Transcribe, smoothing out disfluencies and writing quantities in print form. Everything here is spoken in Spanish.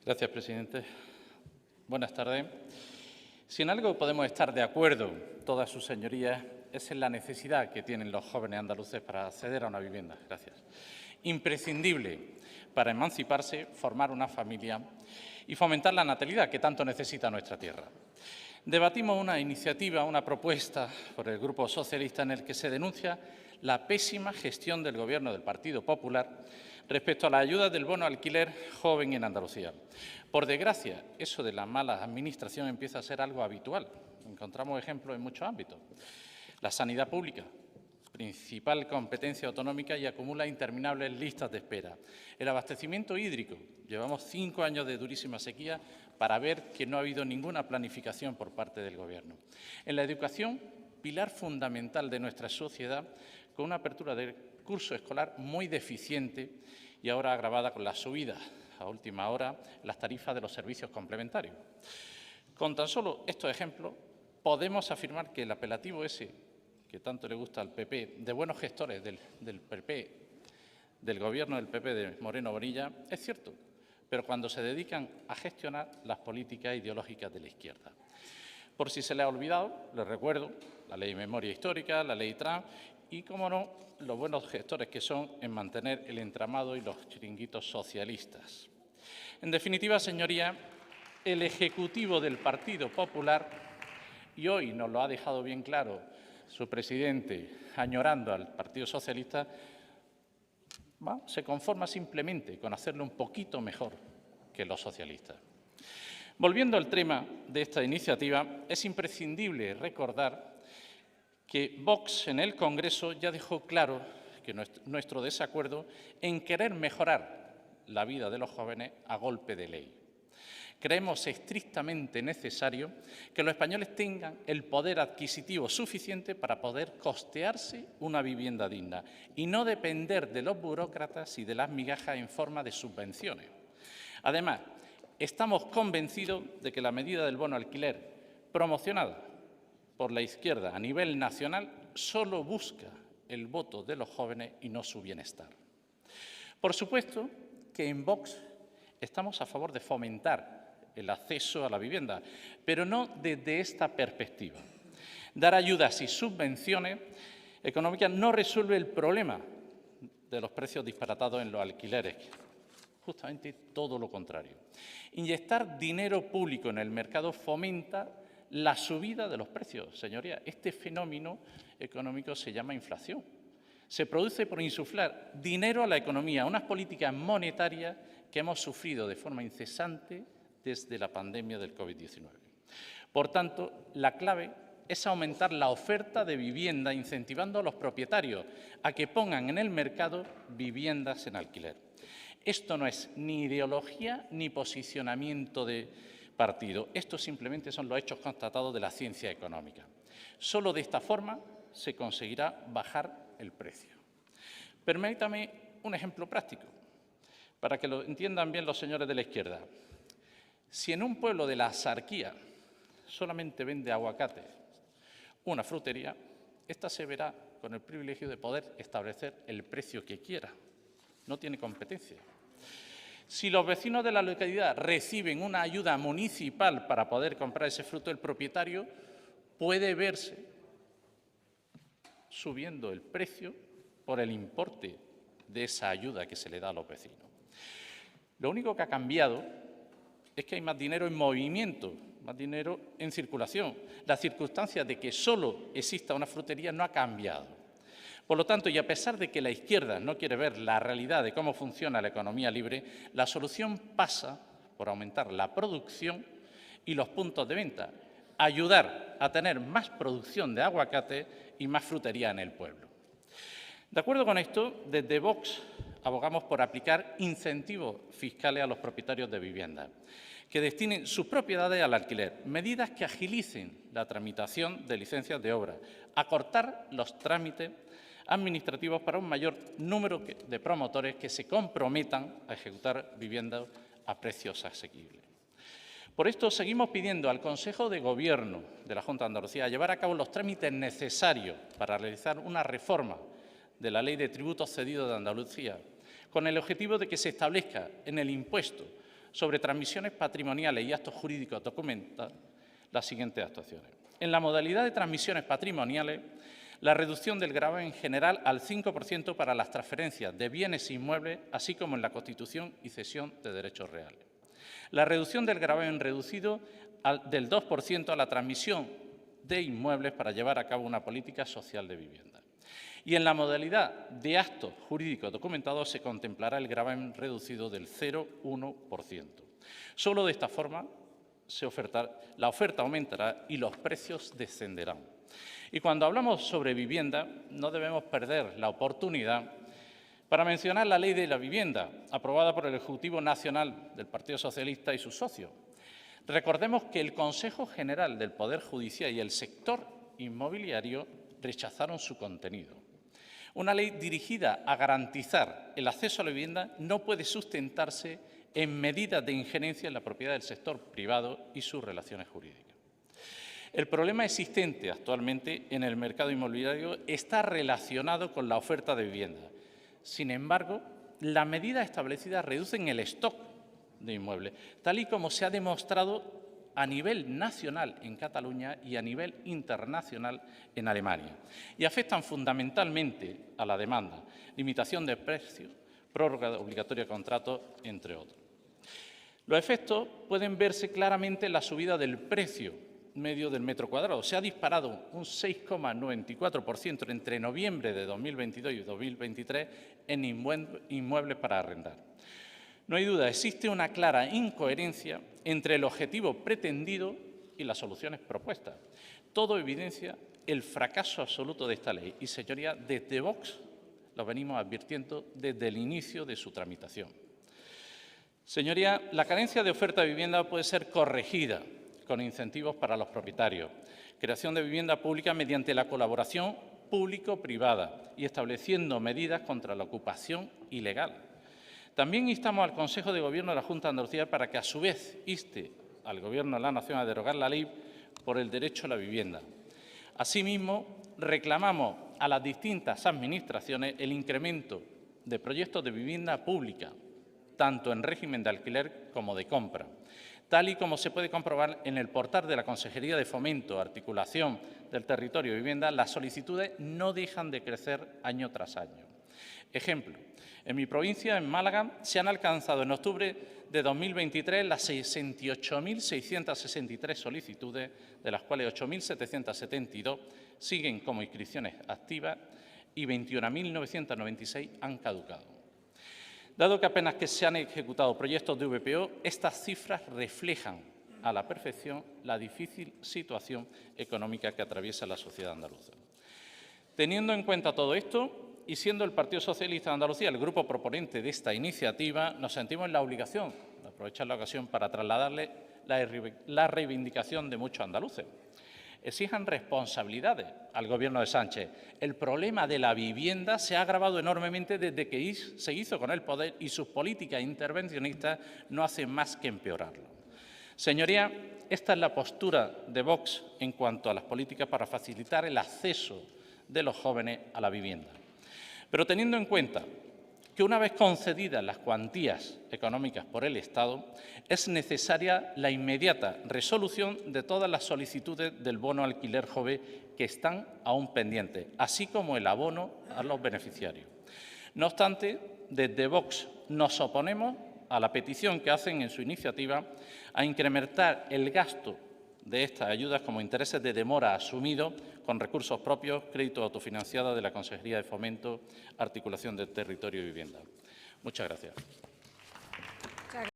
Gracias, presidente. Buenas tardes. Si en algo podemos estar de acuerdo, todas sus señorías, es en la necesidad que tienen los jóvenes andaluces para acceder a una vivienda. Gracias. Imprescindible para emanciparse, formar una familia y fomentar la natalidad que tanto necesita nuestra tierra. Debatimos una iniciativa, una propuesta por el Grupo Socialista en el que se denuncia la pésima gestión del Gobierno del Partido Popular respecto a la ayuda del bono alquiler joven en Andalucía. Por desgracia, eso de la mala administración empieza a ser algo habitual. Encontramos ejemplos en muchos ámbitos. La sanidad pública, principal competencia autonómica y acumula interminables listas de espera. El abastecimiento hídrico. Llevamos 5 años de durísima sequía para ver que no ha habido ninguna planificación por parte del Gobierno. En la educación, pilar fundamental de nuestra sociedad, con una apertura del curso escolar muy deficiente y ahora agravada con la subida a última hora las tarifas de los servicios complementarios. Con tan solo estos ejemplos, podemos afirmar que el apelativo ese que tanto le gusta al PP, de buenos gestores del PP, del Gobierno del PP de Moreno Bonilla, es cierto, pero cuando se dedican a gestionar las políticas ideológicas de la izquierda. Por si se le ha olvidado, les recuerdo la Ley de Memoria Histórica, la Ley Trans y, como no, los buenos gestores que son en mantener el entramado y los chiringuitos socialistas. En definitiva, señoría, el Ejecutivo del Partido Popular, y hoy nos lo ha dejado bien claro su presidente, añorando al Partido Socialista, se conforma simplemente con hacerlo un poquito mejor que los socialistas. Volviendo al tema de esta iniciativa, es imprescindible recordar que Vox en el Congreso ya dejó claro que nuestro desacuerdo en querer mejorar la vida de los jóvenes a golpe de ley. Creemos estrictamente necesario que los españoles tengan el poder adquisitivo suficiente para poder costearse una vivienda digna y no depender de los burócratas y de las migajas en forma de subvenciones. Además, estamos convencidos de que la medida del bono alquiler promocionada por la izquierda a nivel nacional solo busca el voto de los jóvenes y no su bienestar. Por supuesto que en Vox estamos a favor de fomentar el acceso a la vivienda, pero no desde esta perspectiva. Dar ayudas y subvenciones económicas no resuelve el problema de los precios disparatados en los alquileres, justamente todo lo contrario. Inyectar dinero público en el mercado fomenta la subida de los precios. Señorías, este fenómeno económico se llama inflación. Se produce por insuflar dinero a la economía, unas políticas monetarias que hemos sufrido de forma incesante desde la pandemia del COVID-19. Por tanto, la clave es aumentar la oferta de vivienda, incentivando a los propietarios a que pongan en el mercado viviendas en alquiler. Esto no es ni ideología ni posicionamiento de partido. Esto simplemente son los hechos constatados de la ciencia económica. Solo de esta forma se conseguirá bajar el precio. Permítame un ejemplo práctico, para que lo entiendan bien los señores de la izquierda. Si en un pueblo de la Axarquía solamente vende aguacate una frutería, esta se verá con el privilegio de poder establecer el precio que quiera. No tiene competencia. Si los vecinos de la localidad reciben una ayuda municipal para poder comprar ese fruto, el propietario puede verse subiendo el precio por el importe de esa ayuda que se le da a los vecinos. Lo único que ha cambiado es que hay más dinero en movimiento, más dinero en circulación. La circunstancia de que solo exista una frutería no ha cambiado. Por lo tanto, y a pesar de que la izquierda no quiere ver la realidad de cómo funciona la economía libre, la solución pasa por aumentar la producción y los puntos de venta, ayudar a tener más producción de aguacate y más frutería en el pueblo. De acuerdo con esto, desde Vox abogamos por aplicar incentivos fiscales a los propietarios de viviendas, que destinen sus propiedades al alquiler, medidas que agilicen la tramitación de licencias de obra, acortar los trámites administrativos para un mayor número de promotores que se comprometan a ejecutar viviendas a precios asequibles. Por esto, seguimos pidiendo al Consejo de Gobierno de la Junta de Andalucía llevar a cabo los trámites necesarios para realizar una reforma de la Ley de Tributos Cedidos de Andalucía, con el objetivo de que se establezca en el impuesto Sobre transmisiones patrimoniales y actos jurídicos documenta las siguientes actuaciones. En la modalidad de transmisiones patrimoniales, la reducción del gravamen general al 5% para las transferencias de bienes inmuebles, así como en la constitución y cesión de derechos reales. La reducción del gravamen reducido del 2% a la transmisión de inmuebles para llevar a cabo una política social de vivienda. Y en la modalidad de actos jurídicos documentados se contemplará el gravamen reducido del 0,1%. Solo de esta forma la oferta aumentará y los precios descenderán. Y cuando hablamos sobre vivienda, no debemos perder la oportunidad para mencionar la Ley de la Vivienda, aprobada por el Ejecutivo Nacional del Partido Socialista y sus socios. Recordemos que el Consejo General del Poder Judicial y el sector inmobiliario rechazaron su contenido. Una ley dirigida a garantizar el acceso a la vivienda no puede sustentarse en medidas de injerencia en la propiedad del sector privado y sus relaciones jurídicas. El problema existente actualmente en el mercado inmobiliario está relacionado con la oferta de vivienda. Sin embargo, las medidas establecidas reducen el stock de inmuebles, tal y como se ha demostrado a nivel nacional en Cataluña y a nivel internacional en Alemania, y afectan fundamentalmente a la demanda, limitación de precios, prórroga obligatoria de contratos, entre otros. Los efectos pueden verse claramente en la subida del precio medio del metro cuadrado. Se ha disparado un 6,94% entre noviembre de 2022 y 2023 en inmuebles para arrendar. No hay duda, existe una clara incoherencia entre el objetivo pretendido y las soluciones propuestas. Todo evidencia el fracaso absoluto de esta ley y, señorías, desde Vox lo venimos advirtiendo desde el inicio de su tramitación. Señorías, la carencia de oferta de vivienda puede ser corregida con incentivos para los propietarios, creación de vivienda pública mediante la colaboración público-privada y estableciendo medidas contra la ocupación ilegal. También instamos al Consejo de Gobierno de la Junta de Andalucía para que, a su vez, inste al Gobierno de la Nación a derogar la ley por el derecho a la vivienda. Asimismo, reclamamos a las distintas administraciones el incremento de proyectos de vivienda pública, tanto en régimen de alquiler como de compra, tal y como se puede comprobar en el portal de la Consejería de Fomento, Articulación del Territorio y Vivienda. Las solicitudes no dejan de crecer año tras año. Ejemplo, en mi provincia, en Málaga, se han alcanzado en octubre de 2023 las 68.663 solicitudes, de las cuales 8.772 siguen como inscripciones activas y 21.996 han caducado. Dado que apenas que se han ejecutado proyectos de VPO, estas cifras reflejan a la perfección la difícil situación económica que atraviesa la sociedad andaluza. Teniendo en cuenta todo esto y siendo el Partido Socialista de Andalucía el grupo proponente de esta iniciativa, nos sentimos en la obligación de aprovechar la ocasión para trasladarle la reivindicación de muchos andaluces. Exijan responsabilidades al Gobierno de Sánchez. El problema de la vivienda se ha agravado enormemente desde que se hizo con el poder y sus políticas intervencionistas no hacen más que empeorarlo. Señorías, esta es la postura de Vox en cuanto a las políticas para facilitar el acceso de los jóvenes a la vivienda. Pero teniendo en cuenta que una vez concedidas las cuantías económicas por el Estado, es necesaria la inmediata resolución de todas las solicitudes del bono alquiler joven que están aún pendientes, así como el abono a los beneficiarios. No obstante, desde Vox nos oponemos a la petición que hacen en su iniciativa a incrementar el gasto de estas ayudas como intereses de demora asumidos con recursos propios, crédito autofinanciado de la Consejería de Fomento, Articulación del Territorio y Vivienda. Muchas gracias.